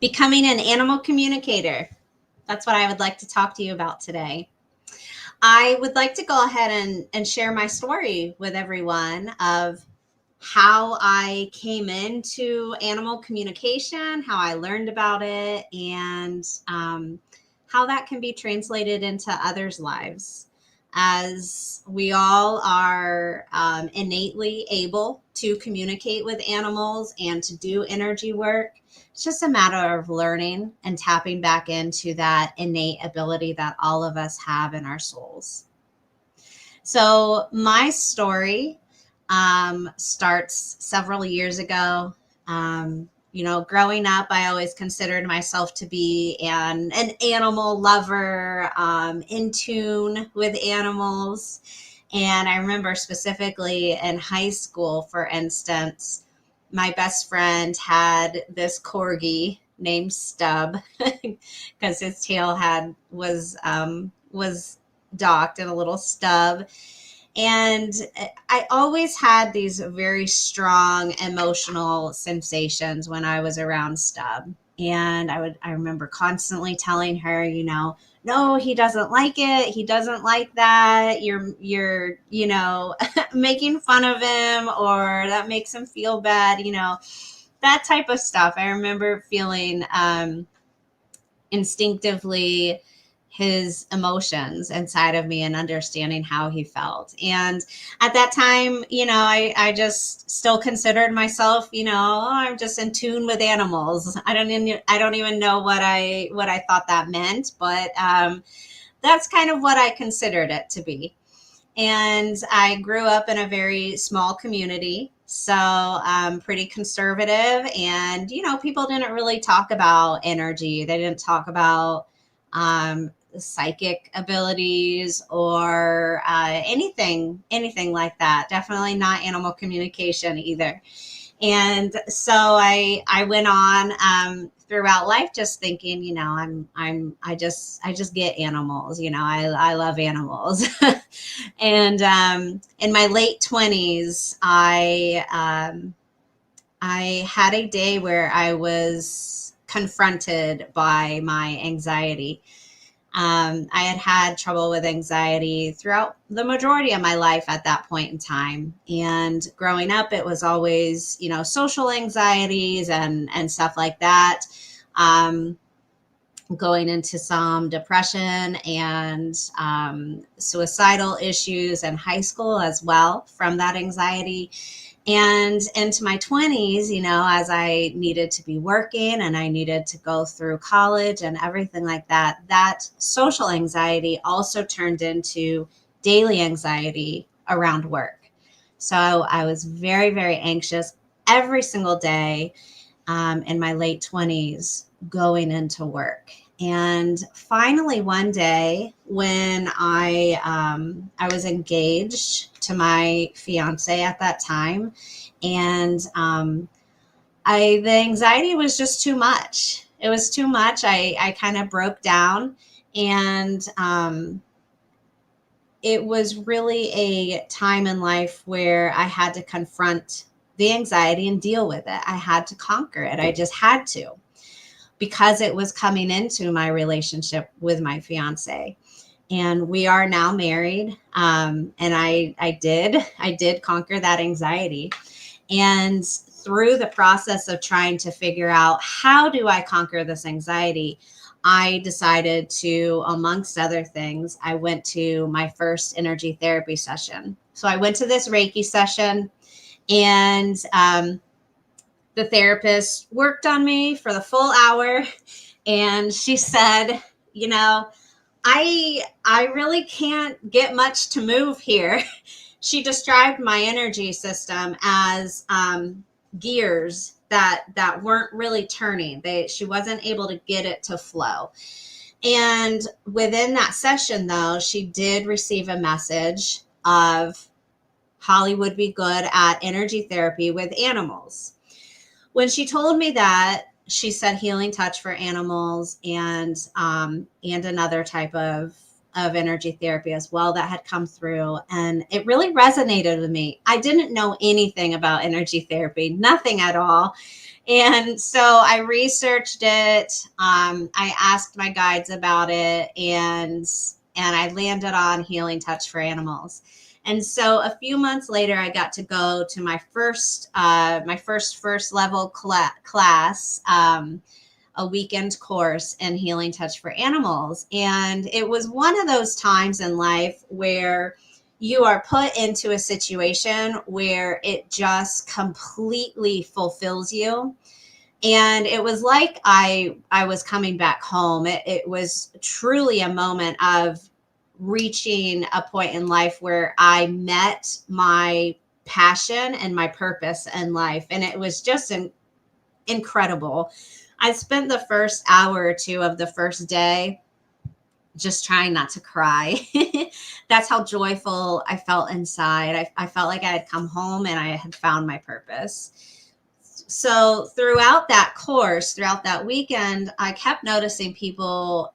Becoming an animal communicator. That's what I would like to talk to you about today. I would like to go ahead and share my story with everyone of how I came into animal communication, how I learned about it, and how that can be translated into others' lives. As we all are innately able to communicate with animals and to do energy work, it's just a matter of learning and tapping back into that innate ability that all of us have in our souls. So, my story starts several years ago. Growing up, I always considered myself to be an animal lover, in tune with animals. And I remember specifically in high school, for instance, my best friend had this corgi named Stub because his tail was docked and a little stub. And I always had these very strong emotional sensations when I was around Stub. And I remember constantly telling her, no, he doesn't like it. He doesn't like that. You're, making fun of him, or that makes him feel bad, that type of stuff. I remember feeling instinctively his emotions inside of me and understanding how he felt. And at that time, I just still considered myself, I'm just in tune with animals. I don't even know what I thought that meant, but that's kind of what I considered it to be. And I grew up in a very small community, so pretty conservative. And, people didn't really talk about energy. They didn't talk about psychic abilities or anything like that. Definitely not animal communication either. And so I went on throughout life just thinking, I just get animals, I love animals. And in my late 20s, I had a day where I was confronted by my anxiety. I had trouble with anxiety throughout the majority of my life at that point in time. And growing up, it was always, social anxieties and stuff like that. Going into some depression and suicidal issues in high school as well from that anxiety. And into my 20s, as I needed to be working and I needed to go through college and everything like that, that social anxiety also turned into daily anxiety around work. So I was very, very anxious every single day in my late 20s going into work. And finally, one day when I was engaged to my fiance at that time, and the anxiety was just too much. It was too much. I kind of broke down, and it was really a time in life where I had to confront the anxiety and deal with it. I had to conquer it. I just had to, because it was coming into my relationship with my fiance. And we are now married. And I did conquer that anxiety. And through the process of trying to figure out how do I conquer this anxiety, I decided to, amongst other things, I went to my first energy therapy session. So I went to this Reiki session, and the therapist worked on me for the full hour, and she said, I really can't get much to move here. She described my energy system as gears that weren't really turning. She wasn't able to get it to flow. And within that session, though, she did receive a message of Holly would be good at energy therapy with animals. When she told me that, she said healing touch for animals and another type of of energy therapy as well that had come through, and it really resonated with me. I didn't know anything about energy therapy, nothing at all. And so I researched it. I asked my guides about it, and I landed on Healing Touch for Animals. And so a few months later, I got to go to my first level class, a weekend course in Healing Touch for Animals. And it was one of those times in life where you are put into a situation where it just completely fulfills you. And it was like I was coming back home. It was truly a moment of reaching a point in life where I met my passion and my purpose in life. And it was just incredible. I spent the first hour or two of the first day just trying not to cry. That's how joyful I felt inside. I felt like I had come home and I had found my purpose. So throughout that course, throughout that weekend, I kept noticing people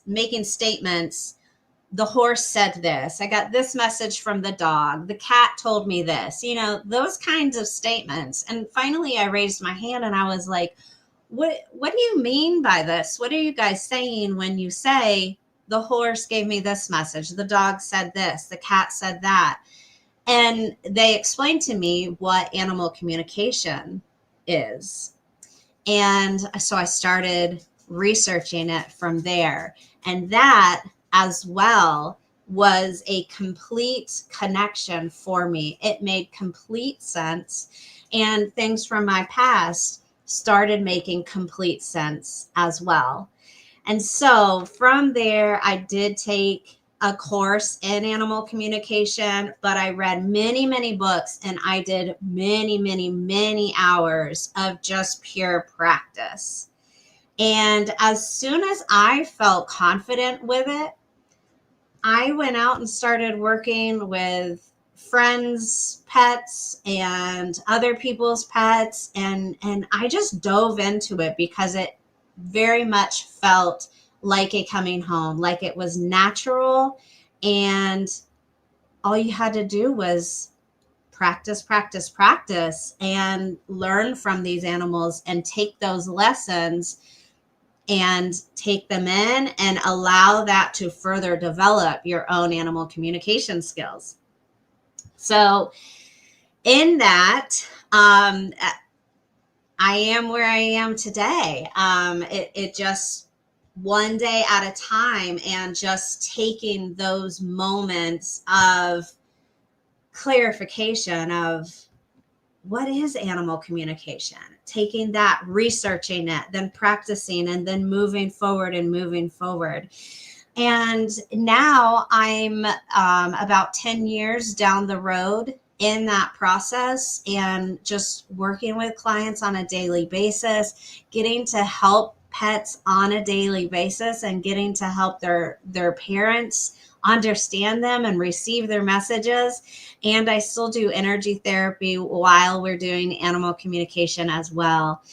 making statements. The horse said this. I got this message from the dog. The cat told me this, those kinds of statements. And finally I raised my hand and I was like, what do you mean by this? What are you guys saying when you say the horse gave me this message? The dog said this, the cat said that. And they explained to me what animal communication is. And so I started researching it from there. And that as well was a complete connection for me. It made complete sense. And things from my past started making complete sense as well. And so from there, I did take a course in animal communication, but I read many, many books and I did many, many, many hours of just pure practice. And as soon as I felt confident with it, I went out and started working with friends' pets and other people's pets. And I just dove into it because it very much felt like a coming home, like it was natural. And all you had to do was practice, practice, practice, and learn from these animals and take those lessons and take them in and allow that to further develop your own animal communication skills. So in that, I am where I am today. It just one day at a time, and just taking those moments of clarification of what is animal communication, taking that, researching it, then practicing, and then moving forward and moving forward. And now I'm about 10 years down the road in that process, and just working with clients on a daily basis, getting to help pets on a daily basis, and getting to help their parents understand them and receive their messages. And I still do energy therapy while we're doing animal communication as well.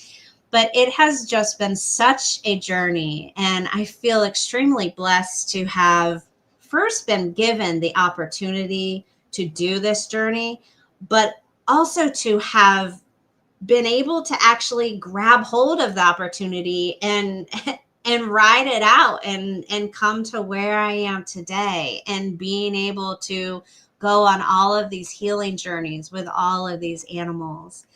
But it has just been such a journey, and I feel extremely blessed to have first been given the opportunity to do this journey, but also to have been able to actually grab hold of the opportunity and ride it out and come to where I am today, and being able to go on all of these healing journeys with all of these animals.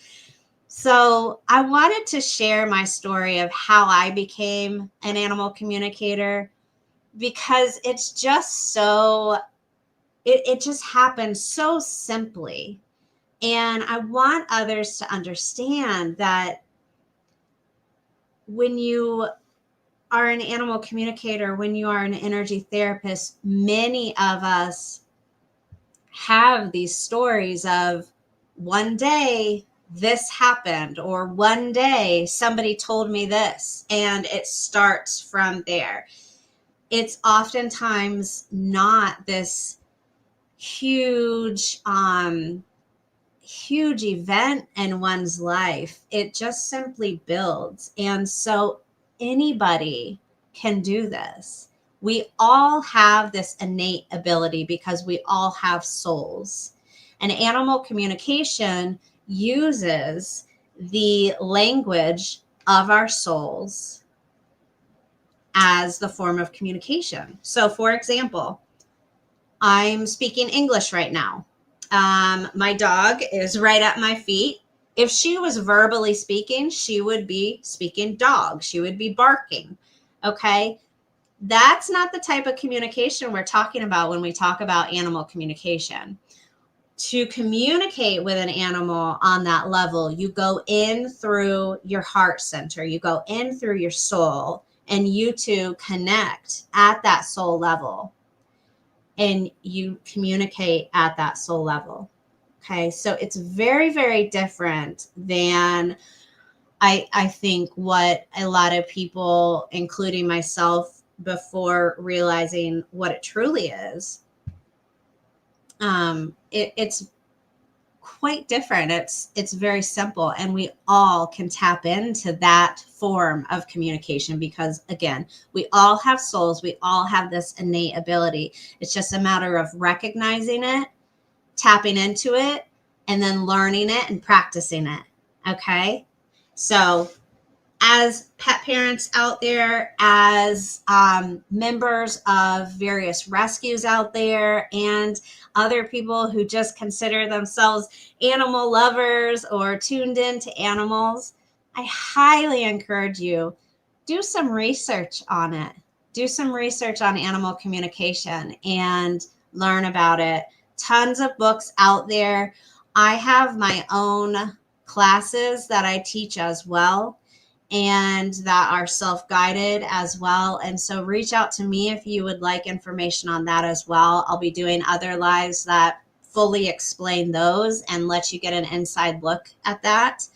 So I wanted to share my story of how I became an animal communicator, because it's just so, it just happened so simply. And I want others to understand that when you are an animal communicator, when you are an energy therapist, many of us have these stories of one day this happened, or one day somebody told me this, and it starts from there. It's oftentimes not this huge event in one's life. It just simply builds. And so anybody can do this. We all have this innate ability because we all have souls. And animal communication uses the language of our souls as the form of communication. So, for example, I'm speaking English right now. My dog is right at my feet. If she was verbally speaking, she would be speaking dog. She would be barking. Okay. That's not the type of communication we're talking about when we talk about animal communication. To communicate with an animal on that level, you go in through your heart center, you go in through your soul, and you two connect at that soul level, and you communicate at that soul level. Okay, so it's very, very different than I think what a lot of people, including myself, before realizing what it truly is, it's quite different. It's very simple, and we all can tap into that form of communication because, again, we all have souls. We all have this innate ability. It's just a matter of recognizing it, tapping into it, and then learning it and practicing it. Okay, so as pet parents out there, as members of various rescues out there, and other people who just consider themselves animal lovers or tuned into animals, I highly encourage you, do some research on it. Do some research on animal communication and learn about it. Tons of books out there. I have my own classes that I teach as well, and that are self-guided as well. And so reach out to me if you would like information on that as well. I'll be doing other lives that fully explain those and let you get an inside look at that.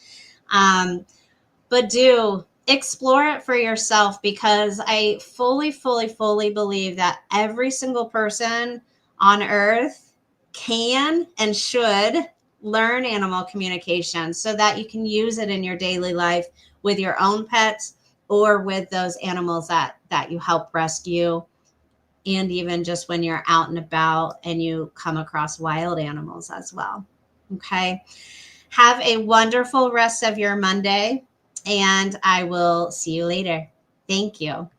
But do explore it for yourself, because I fully, fully, fully believe that every single person on earth can and should learn animal communication so that you can use it in your daily life with your own pets or with those animals that you help rescue, and even just when you're out and about and you come across wild animals as well. Okay. Have a wonderful rest of your Monday, and I will see you later. Thank you.